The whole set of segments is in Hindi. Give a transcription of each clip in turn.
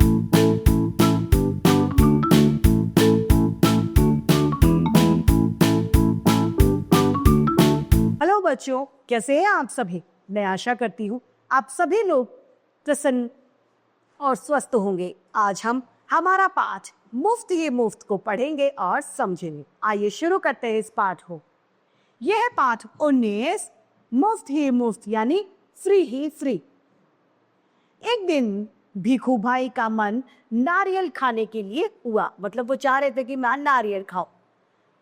हेलो बच्चों, कैसे हैं आप सभी। मैं आशा करती हूँ आप सभी लोग प्रसन्न और स्वस्थ होंगे। आज हम हमारा पाठ मुफ्त ही मुफ्त को पढ़ेंगे और समझेंगे। आइए शुरू करते हैं इस पाठ को। यह है पाठ 19, मुफ्त ही मुफ्त यानी फ्री ही फ्री। एक दिन भिखू भाई का मन नारियल खाने के लिए हुआ। मतलब वो चाह रहे थे कि मैं नारियल खाऊं।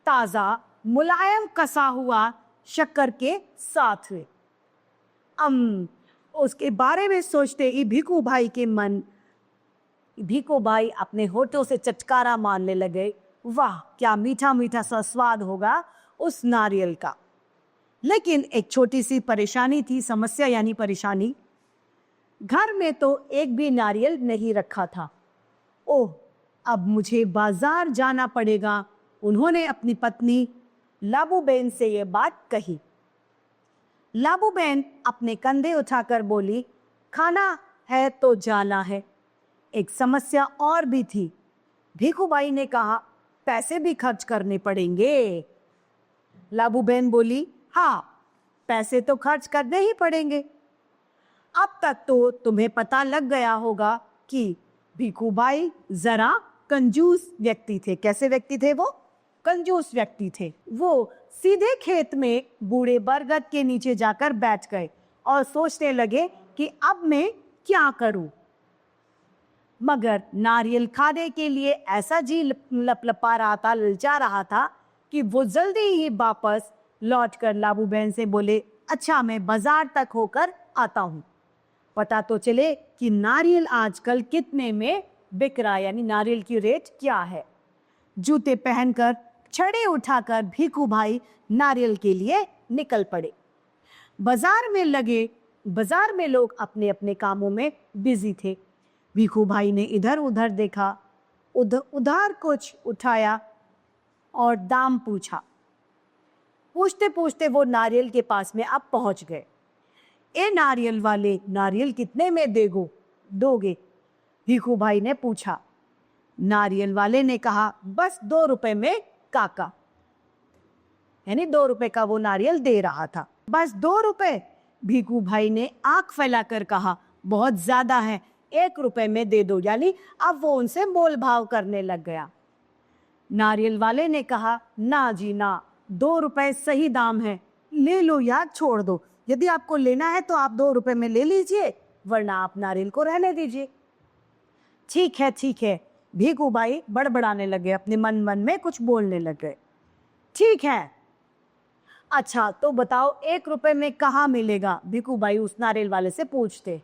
ताजा मुलायम कसा हुआ शक्कर के साथ में। उसके बारे में सोचते ही भिखू भाई अपने होठों से चटकारा मारने लगे। वाह, क्या मीठा मीठा सा स्वाद होगा उस नारियल का। लेकिन एक छोटी सी परेशानी थी, समस्या यानी परेशानी। घर में तो एक भी नारियल नहीं रखा था। ओह, अब मुझे बाजार जाना पड़ेगा। उन्होंने अपनी पत्नी लाबूबेन से ये बात कही। लाबूबेन अपने कंधे उठाकर बोली, खाना है तो जाना है। एक समस्या और भी थी। भिखूबाई ने कहा, पैसे भी खर्च करने पड़ेंगे। लाबूबेन बोली, हाँ, पैसे तो खर्च करने ही पड़ेंगे। अब तक तो तुम्हें पता लग गया होगा कि भिखूबाई जरा कंजूस व्यक्ति थे। कैसे व्यक्ति थे वो? कंजूस व्यक्ति थे। वो सीधे खेत में बूढ़े बरगद के नीचे जाकर बैठ गए और सोचने लगे कि अब मैं क्या करूं। मगर नारियल खाने के लिए ऐसा जी लपलपा रहा था, ललचा रहा था कि वो जल्दी ही वापस लौटकर लाबूबेन से बोले, अच्छा, मैं बाजार तक होकर आता हूं। पता तो चले कि नारियल आजकल कितने में बिक रहा है, यानी नारियल की रेट क्या है। जूते पहनकर, छड़े उठाकर भिखू भाई नारियल के लिए निकल पड़े। बाजार में लोग अपने अपने कामों में बिजी थे। भिखू भाई ने इधर उधर देखा, उधार कुछ उठाया और दाम पूछा। पूछते पूछते वो नारियल के पास में अब पहुंच गए। ए नारियल वाले, नारियल कितने में दोगे? भिखू भाई ने पूछा। नारियल वाले ने कहा, बस 2 रुपए में काका। यानी 2 रुपए का वो नारियल दे रहा था। बस 2 रुपए? भिखू भाई ने आंख फैलाकर कहा, बहुत ज्यादा है, 1 रुपए में दे दो। यानी अब वो उनसे मोल भाव करने लग गया। नारियल वाले ने कहा, ना जी ना, 2 रुपए सही दाम है, ले लो यार, छोड़ दो। यदि आपको लेना है तो आप 2 रुपए में ले लीजिए, वरना आप नारियल को रहने दीजिए। ठीक है। भिखू भाई बड़बड़ाने लगे, अपने मन में कुछ बोलने लग गए। ठीक है, अच्छा तो बताओ 1 रुपए में कहाँ मिलेगा? भिखू भाई उस नारियल वाले से पूछते।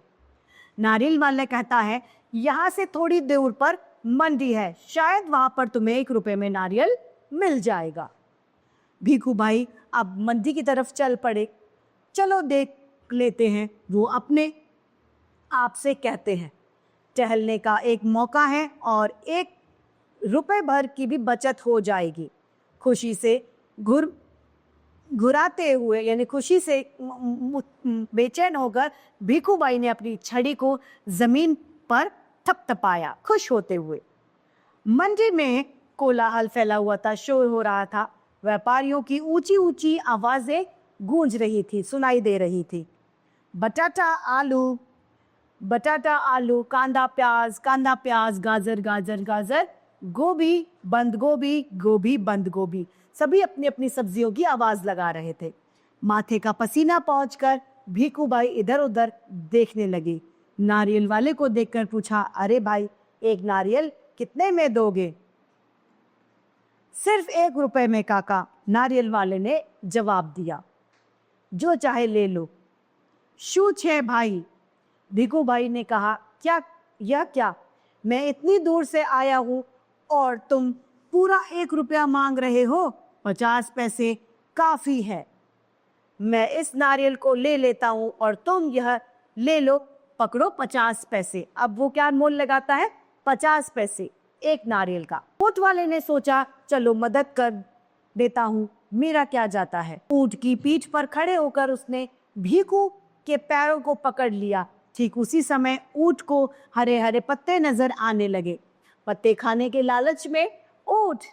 नारियल वाला कहता है, यहाँ से थोड़ी दूर पर मंडी है, शायद वहां पर तुम्हें 1 रुपए में नारियल मिल जाएगा। भिखू भाई अब मंडी की तरफ चल पड़े। चलो देख लेते हैं, वो अपने आप से कहते हैं। टहलने का एक मौका है और 1 रुपए भर की भी बचत हो जाएगी। खुशी से घुराते हुए, यानी खुशी से बेचैन होकर भिखू भाई ने अपनी छड़ी को जमीन पर थपथपाया, खुश होते हुए। मंडी में कोलाहल फैला हुआ था, शोर हो रहा था। व्यापारियों की ऊंची ऊंची आवाजें गूंज रही थी, सुनाई दे रही थी। बटाटा आलू, कांदा प्याज, गाजर, गोभी बंद गोभी, सभी अपनी अपनी सब्जियों की आवाज लगा रहे थे। माथे का पसीना पहुंचकर भिखू भाई इधर उधर देखने लगे। नारियल वाले को देखकर पूछा, अरे भाई, 1 नारियल कितने में दोगे? सिर्फ 1 रुपए में काका, नारियल वाले ने जवाब दिया। जो चाहे ले लो। शूच है भाई, भिखू भाई ने कहा। क्या? मैं इतनी दूर से आया हूं और तुम पूरा 1 रुपया मांग रहे हो? 50 पैसे काफी है। मैं इस नारियल को ले लेता हूं और तुम यह ले लो, पकड़ो 50 पैसे। अब वो क्या मोल लगाता है? 50 पैसे 1 नारियल का। ऊंट वाले ने सोचा, चलो मदद कर देता हूं, मेरा क्या जाता है। ऊंट की पीठ पर खड़े होकर उसने भिखू के पैरों को पकड़ लिया, ठीक उसी समय ऊंट को हरे हरे पत्ते नजर आने लगे। पत्ते खाने के लालच में ऊंट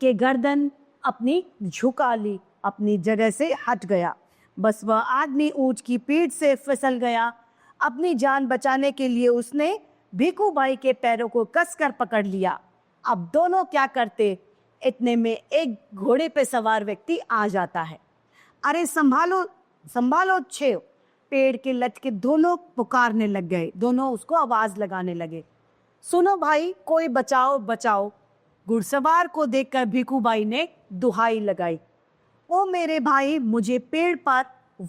के गर्दन अपनी झुका ली, अपनी जगह से हट गया। बस वह आदमी ऊंट की पीठ से फिसल गया। अपनी जान बचाने के लिए उसने भीखू भाई के पैरों को कसकर पकड़ लिया। अब दोनों क्या करते, इतने में एक घोड़े पे सवार व्यक्ति आ जाता है। अरे संभालो संभालो छेव, पेड़ के लटके दोनों पुकारने लग गए। दोनों उसको आवाज लगाने लगे, सुनो भाई, कोई बचाओ बचाओ। घुड़सवार को देखकर भीखू भाई ने दुहाई लगाई, ओ मेरे भाई, मुझे पेड़ पर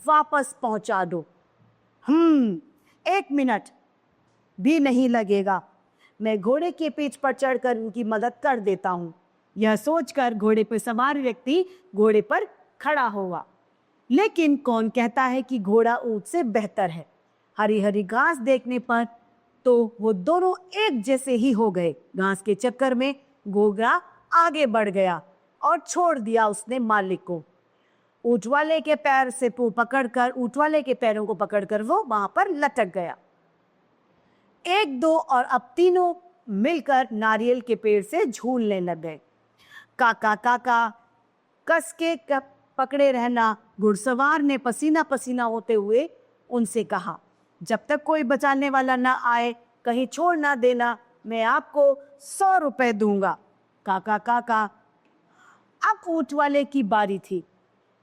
वापस पहुंचा दो। 1 मिनट भी नहीं लगेगा, मैं घोड़े के पीठ पर चढ़कर उनकी मदद कर देता हूं। यह सोचकर घोड़े पर सवार व्यक्ति घोड़े पर खड़ा हुआ। लेकिन कौन कहता है कि घोड़ा ऊंट से बेहतर है। हरी हरी घास देखने पर तो वो दोनों एक जैसे ही हो गए। घास के चक्कर में घोड़ा आगे बढ़ गया और छोड़ दिया उसने मालिक को। ऊंट वाले के पैर से पकड़कर ऊंट वाले के पैरों को पकड़कर वो वहां पर लटक गया। 1 2 और अब तीनों मिलकर नारियल के पेड़ से झूलने लग गए। काका काका, कस के पकड़े रहना। घुड़सवार ने पसीना पसीना होते हुए उनसे कहा, जब तक कोई बचाने वाला ना आए कहीं छोड़ ना देना, मैं आपको 100 रुपए दूंगा। काका काका, अब ऊंट वाले की बारी थी।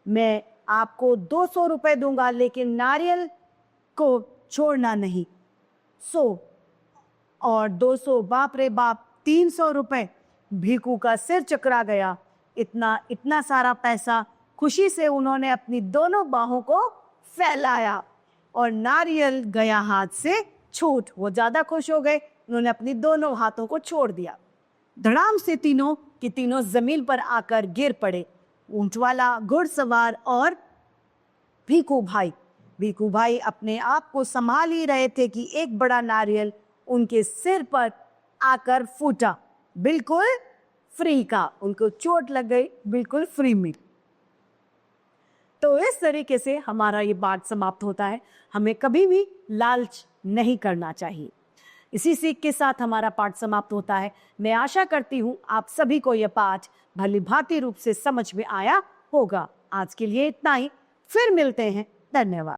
मैं आपको 200 रुपए दूंगा, लेकिन नारियल को छोड़ना नहीं। 100 और 200, बाप रे बाप, 300 रुपए। भीखू का सिर चकरा गया। इतना सारा पैसा। खुशी से उन्होंने अपनी दोनों बाहों को फैलाया और नारियल गया हाथ से छूट। वो ज्यादा खुश हो गए, उन्होंने अपनी दोनों हाथों को छोड़ दिया। धड़ाम से तीनों के तीनों जमीन पर आकर गिर पड़े। ऊंट वाला, घुड़सवार और भीखू भाई। भीखू भाई अपने आप को संभाल ही रहे थे कि एक बड़ा नारियल उनके सिर पर आकर फूटा, बिल्कुल फ्री का। उनको चोट लग गई, बिल्कुल फ्री में। तो इस तरीके से हमारा ये पाठ समाप्त होता है। हमें कभी भी लालच नहीं करना चाहिए। इसी सीख के साथ हमारा पाठ समाप्त होता है। मैं आशा करती हूँ आप सभी को यह पाठ भली भांति रूप से समझ में आया होगा। आज के लिए इतना ही, फिर मिलते हैं। धन्यवाद।